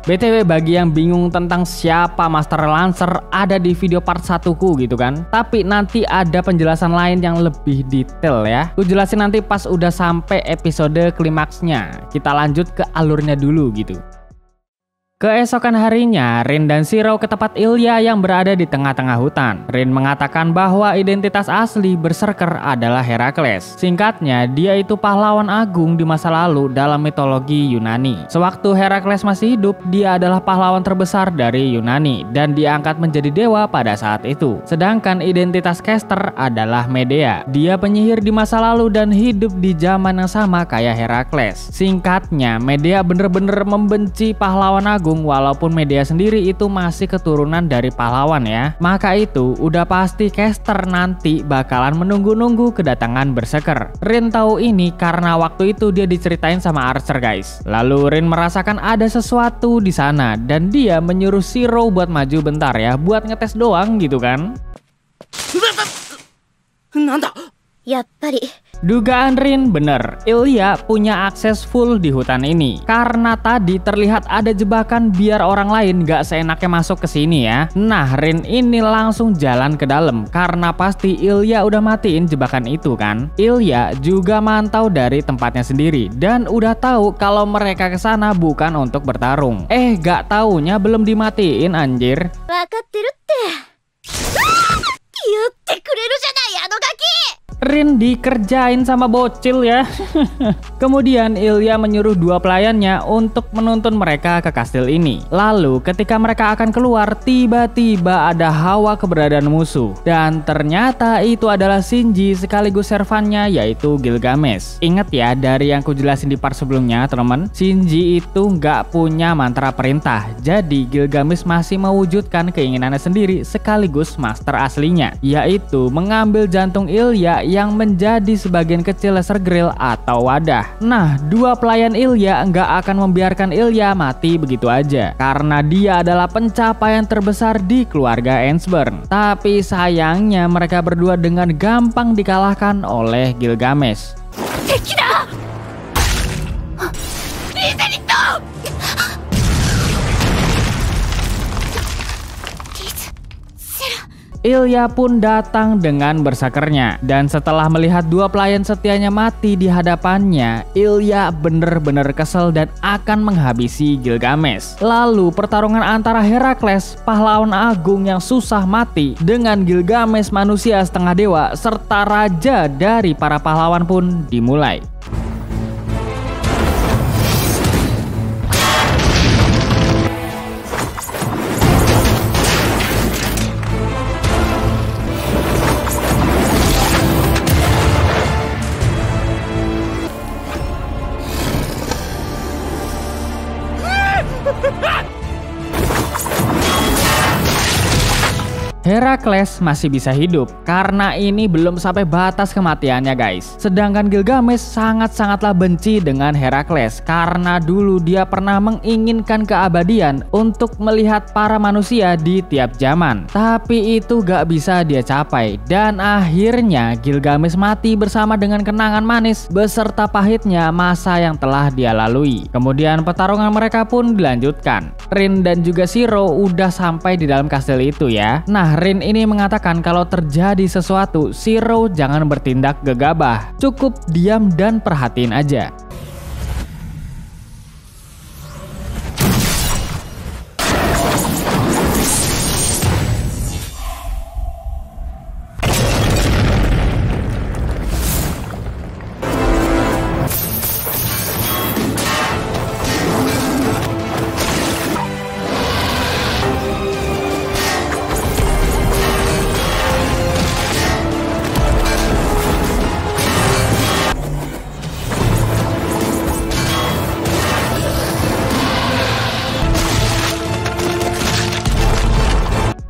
BTW bagi yang bingung tentang siapa Master Lancer, ada di video part 1ku gitu kan. Tapi nanti ada penjelasan lain yang lebih detail ya. Aku jelasin nanti pas udah sampai episode klimaksnya. Kita lanjut ke alurnya dulu gitu. Keesokan harinya, Rin dan Shiro ke tempat Ilya yang berada di tengah-tengah hutan. Rin mengatakan bahwa identitas asli Berserker adalah Herakles. Singkatnya, dia itu pahlawan agung di masa lalu dalam mitologi Yunani. Sewaktu Herakles masih hidup, dia adalah pahlawan terbesar dari Yunani dan diangkat menjadi dewa pada saat itu. Sedangkan identitas Caster adalah Medea. Dia penyihir di masa lalu dan hidup di zaman yang sama kayak Herakles. Singkatnya, Medea bener-bener membenci pahlawan agung walaupun Medea sendiri itu masih keturunan dari pahlawan ya. Maka itu udah pasti Caster nanti bakalan menunggu-nunggu kedatangan Berserker. Rin tahu ini karena waktu itu dia diceritain sama Archer guys. Lalu Rin merasakan ada sesuatu di sana dan dia menyuruh Shiro buat maju bentar ya, buat ngetes doang gitu kan. Dugaan Rin bener, Ilya punya akses full di hutan ini. Karena tadi terlihat ada jebakan biar orang lain gak seenaknya masuk ke sini ya. Nah, Rin ini langsung jalan ke dalam karena pasti Ilya udah matiin jebakan itu kan. Ilya juga mantau dari tempatnya sendiri dan udah tahu kalau mereka ke sana bukan untuk bertarung. Gak taunya belum dimatiin anjir. Rin dikerjain sama bocil ya. Kemudian Ilya menyuruh dua pelayannya untuk menuntun mereka ke kastil ini. Lalu ketika mereka akan keluar, tiba-tiba ada hawa keberadaan musuh. Dan ternyata itu adalah Shinji sekaligus servannya yaitu Gilgamesh. Ingat ya dari yang ku jelasin di part sebelumnya teman, Shinji itu nggak punya mantra perintah. Jadi Gilgamesh masih mewujudkan keinginannya sendiri sekaligus master aslinya, yaitu mengambil jantung Ilya yang menjadi sebagian kecil laser grill atau wadah. Nah, dua pelayan Ilya nggak akan membiarkan Ilya mati begitu aja karena dia adalah pencapaian terbesar di keluarga Ainsburn. Tapi sayangnya mereka berdua dengan gampang dikalahkan oleh Gilgamesh. Ilya pun datang dengan berserkernya dan setelah melihat dua pelayan setianya mati di hadapannya, Ilya bener-bener kesel dan akan menghabisi Gilgamesh. Lalu pertarungan antara Herakles, pahlawan agung yang susah mati, dengan Gilgamesh manusia setengah dewa serta raja dari para pahlawan pun dimulai. Herakles masih bisa hidup karena ini belum sampai batas kematiannya guys. Sedangkan Gilgamesh sangat-sangatlah benci dengan Herakles karena dulu dia pernah menginginkan keabadian untuk melihat para manusia di tiap zaman. Tapi itu gak bisa dia capai dan akhirnya Gilgamesh mati bersama dengan kenangan manis beserta pahitnya masa yang telah dia lalui. Kemudian pertarungan mereka pun dilanjutkan. Rin dan juga Shiro udah sampai di dalam kastil itu ya. Nah, Rin ini mengatakan kalau terjadi sesuatu, Shiro jangan bertindak gegabah. Cukup diam dan perhatiin aja.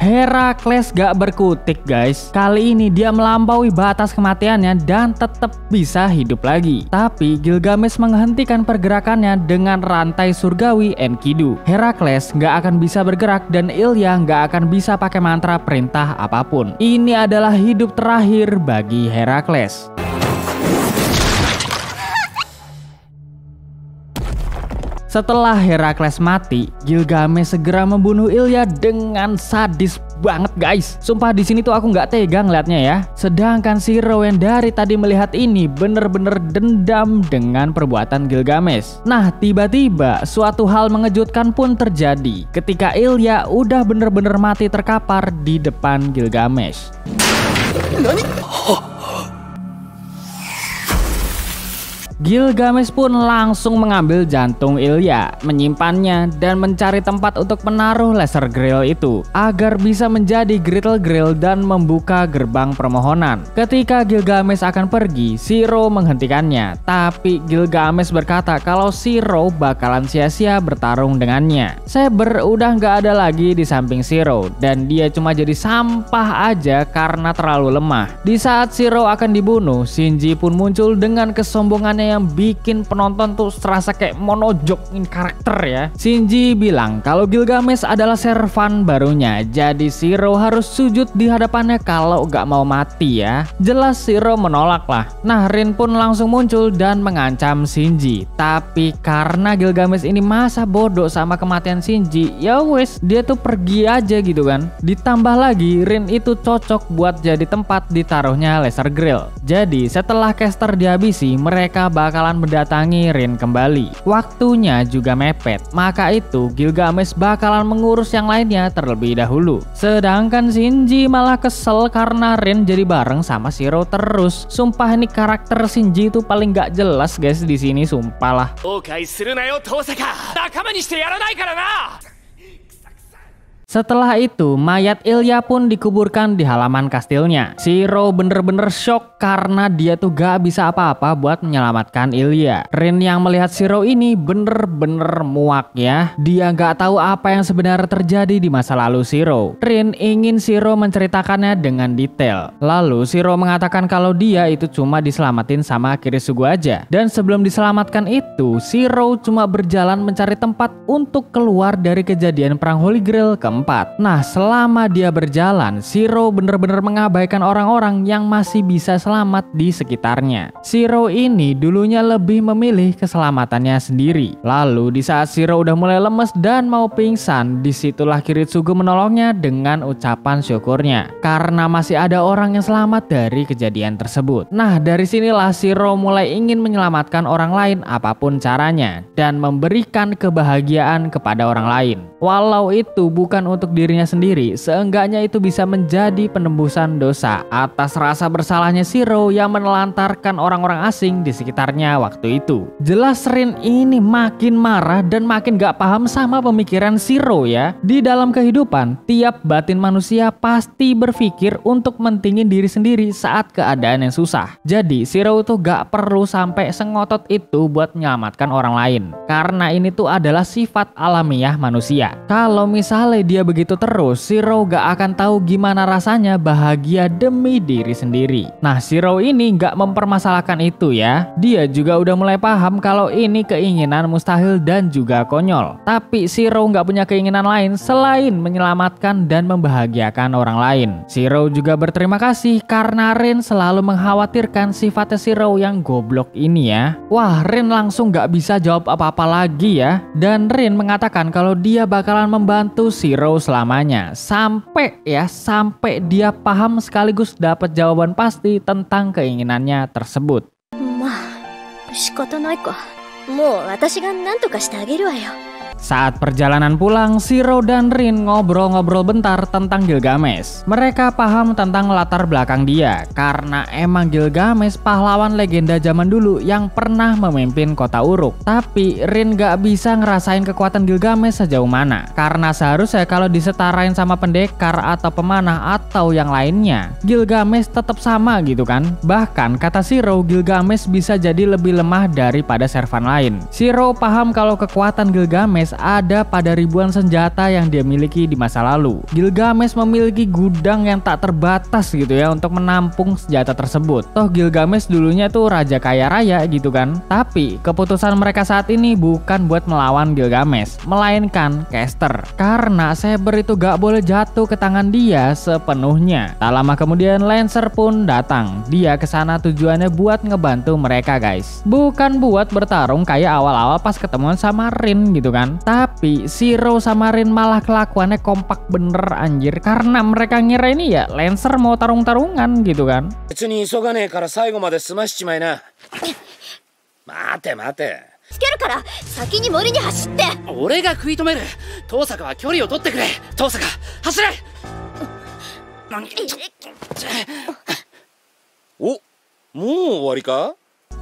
Herakles gak berkutik guys. Kali ini dia melampaui batas kematiannya dan tetap bisa hidup lagi. Tapi Gilgamesh menghentikan pergerakannya dengan rantai surgawi Enkidu. Herakles gak akan bisa bergerak dan Ilya gak akan bisa pakai mantra perintah apapun. Ini adalah hidup terakhir bagi Herakles. Setelah Herakles mati, Gilgamesh segera membunuh Ilya dengan sadis banget guys. Sumpah di sini tuh aku nggak tega ngeliatnya ya. Sedangkan Shiro yang dari tadi melihat ini bener-bener dendam dengan perbuatan Gilgamesh. Nah tiba-tiba suatu hal mengejutkan pun terjadi ketika Ilya udah bener-bener mati terkapar di depan Gilgamesh. Gilgamesh pun langsung mengambil jantung Ilya, menyimpannya dan mencari tempat untuk menaruh laser grill itu agar bisa menjadi grill dan membuka gerbang permohonan. Ketika Gilgamesh akan pergi, Shiro menghentikannya, tapi Gilgamesh berkata kalau Shiro bakalan sia-sia bertarung dengannya. Saber udah nggak ada lagi di samping Shiro dan dia cuma jadi sampah aja karena terlalu lemah. Di saat Shiro akan dibunuh, Shinji pun muncul dengan kesombongannya yang bikin penonton tuh serasa kayak monojokin karakter ya. Shinji bilang kalau Gilgamesh adalah servan barunya, jadi Shiro harus sujud di hadapannya kalau gak mau mati ya. Jelas Shiro menolak lah. Nah Rin pun langsung muncul dan mengancam Shinji. Tapi karena Gilgamesh ini masa bodoh sama kematian Shinji, ya wes dia tuh pergi aja gitu kan. Ditambah lagi Rin itu cocok buat jadi tempat ditaruhnya laser grill. Jadi setelah caster dihabisi, mereka bakalan mendatangi Rin kembali. Waktunya juga mepet, maka itu Gilgamesh bakalan mengurus yang lainnya terlebih dahulu. Sedangkan Shinji malah kesel karena Rin jadi bareng sama Shiro terus. Sumpah ini karakter Shinji itu paling gak jelas guys di sini, sumpah lah. Setelah itu, mayat Ilya pun dikuburkan di halaman kastilnya. Shiro bener-bener shock karena dia tuh gak bisa apa-apa buat menyelamatkan Ilya. Rin yang melihat Shiro ini bener-bener muak ya. Dia gak tahu apa yang sebenarnya terjadi di masa lalu Shiro. Rin ingin Shiro menceritakannya dengan detail. Lalu Shiro mengatakan kalau dia itu cuma diselamatin sama Kirisugu aja. Dan sebelum diselamatkan itu, Shiro cuma berjalan mencari tempat untuk keluar dari kejadian perang Holy Grail keempat. Nah selama dia berjalan, Shiro bener-bener mengabaikan orang-orang yang masih bisa selamat di sekitarnya. Shiro ini dulunya lebih memilih keselamatannya sendiri. Lalu di saat Shiro udah mulai lemes dan mau pingsan, disitulah Kiritsugu menolongnya dengan ucapan syukurnya karena masih ada orang yang selamat dari kejadian tersebut. Nah dari sinilah Shiro mulai ingin menyelamatkan orang lain apapun caranya dan memberikan kebahagiaan kepada orang lain. Walau itu bukan untuk dirinya sendiri, seenggaknya itu bisa menjadi penembusan dosa atas rasa bersalahnya Shiro yang menelantarkan orang-orang asing di sekitarnya waktu itu. Jelas Rin ini makin marah dan makin gak paham sama pemikiran Shiro ya. Di dalam kehidupan, tiap batin manusia pasti berpikir untuk mentingin diri sendiri saat keadaan yang susah. Jadi Shiro tuh gak perlu sampai sengotot itu buat menyelamatkan orang lain, karena ini tuh adalah sifat alamiah manusia. Kalau misalnya dia begitu terus, Shiro gak akan tahu gimana rasanya bahagia demi diri sendiri. Nah Shiro ini gak mempermasalahkan itu ya. Dia juga udah mulai paham kalau ini keinginan mustahil dan juga konyol. Tapi Shiro gak punya keinginan lain selain menyelamatkan dan membahagiakan orang lain. Shiro juga berterima kasih karena Rin selalu mengkhawatirkan sifatnya Shiro yang goblok ini ya. Wah Rin langsung gak bisa jawab apa-apa lagi ya. Dan Rin mengatakan kalau dia bakalan membantu Shiro selamanya sampai dia paham sekaligus dapat jawaban pasti tentang keinginannya tersebut. Saat perjalanan pulang, Shiro dan Rin ngobrol-ngobrol bentar tentang Gilgamesh. Mereka paham tentang latar belakang dia, karena emang Gilgamesh pahlawan legenda zaman dulu yang pernah memimpin kota Uruk. Tapi Rin gak bisa ngerasain kekuatan Gilgamesh sejauh mana, karena seharusnya kalau disetarain sama pendekar atau pemanah atau yang lainnya, Gilgamesh tetap sama gitu kan. Bahkan kata Shiro, Gilgamesh bisa jadi lebih lemah daripada servan lain. Shiro paham kalau kekuatan Gilgamesh Gilgamesh ada pada ribuan senjata yang dia miliki di masa lalu. Gilgamesh memiliki gudang yang tak terbatas gitu ya untuk menampung senjata tersebut. Toh Gilgamesh dulunya tuh raja kaya raya gitu kan. Tapi keputusan mereka saat ini bukan buat melawan Gilgamesh, melainkan Caster. Karena Saber itu gak boleh jatuh ke tangan dia sepenuhnya. Tak lama kemudian Lancer pun datang. Dia kesana tujuannya buat ngebantu mereka guys. Bukan buat bertarung kayak awal-awal pas ketemuan sama Rin gitu kan. Tapi Shiro sama Rin malah kelakuannya kompak bener anjir. Karena mereka ngira ini ya Lancer mau tarung-tarungan gitu kan. 別に急がねえから最後まで済ましちまいな。待て待て。つけるから先に森に走って。俺が食い止める。遠坂は距離を取ってくれ。遠坂走れ。何？お、もう終わりか？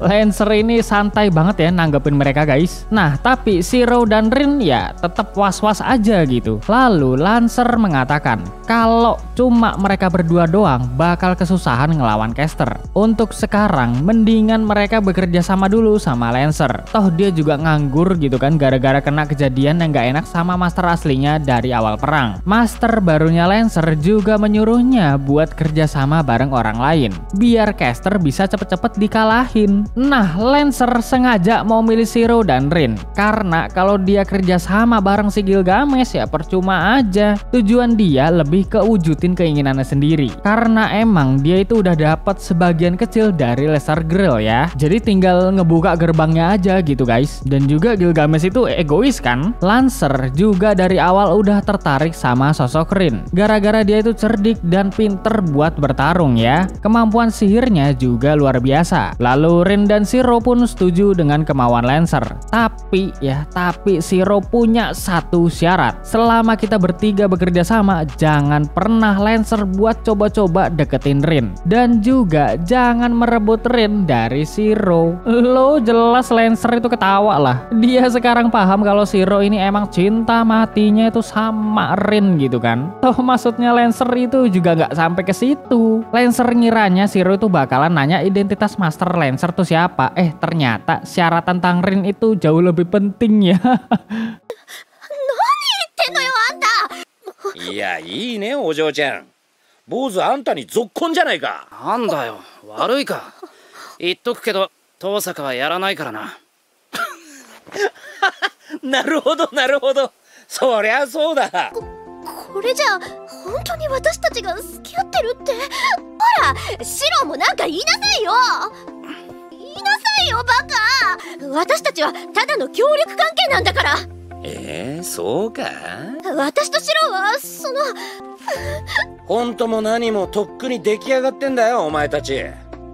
Lancer ini santai banget ya nanggepin mereka guys. Nah tapi Shiro dan Rin ya tetap was-was aja gitu. Lalu Lancer mengatakan kalau cuma mereka berdua doang bakal kesusahan ngelawan Caster. Untuk sekarang mendingan mereka bekerja sama dulu sama Lancer. Toh dia juga nganggur gitu kan gara-gara kena kejadian yang gak enak sama master aslinya dari awal perang. Master barunya Lancer juga menyuruhnya buat kerja sama bareng orang lain biar Caster bisa cepet-cepet dikalahin. Nah, Lancer sengaja mau milih Shiro dan Rin karena kalau dia kerja sama bareng si Gilgamesh ya percuma aja. Tujuan dia lebih ke wujudin keinginannya sendiri karena emang dia itu udah dapat sebagian kecil dari Lesser Grill ya. Jadi tinggal ngebuka gerbangnya aja gitu guys. Dan juga Gilgamesh itu egois kan. Lancer juga dari awal udah tertarik sama sosok Rin gara-gara dia itu cerdik dan pinter buat bertarung ya. Kemampuan sihirnya juga luar biasa. Lalu Rin dan Shiro pun setuju dengan kemauan Lancer. Tapi Shiro punya satu syarat. Selama kita bertiga bekerja sama, jangan pernah Lancer buat coba-coba deketin Rin. Dan juga jangan merebut Rin dari Shiro. Lo jelas Lancer itu ketawa lah. Dia sekarang paham kalau Shiro ini emang cinta matinya itu sama Rin gitu kan. Toh maksudnya Lancer itu juga nggak sampai ke situ. Lancer ngiranya Shiro itu bakalan nanya identitas Master Lancer tuh siapa. Ternyata syarat tentang Rin itu jauh lebih penting ya. いやいいねお嬢ちゃん。坊主あんたにぞっこんじゃないか。なんだよ悪いか。言っとくけど遠坂はやらないからな。なるほどなるほど。そりゃそうだ。これじゃ本当に私たちが付き合ってるって。ほらシロもなんか言いなさいよ。言いなさいよバカ。私たちはただの協力関係なんだから。そうか。私とシロはその。本当も何もとっくに出来上がってんだよお前たち。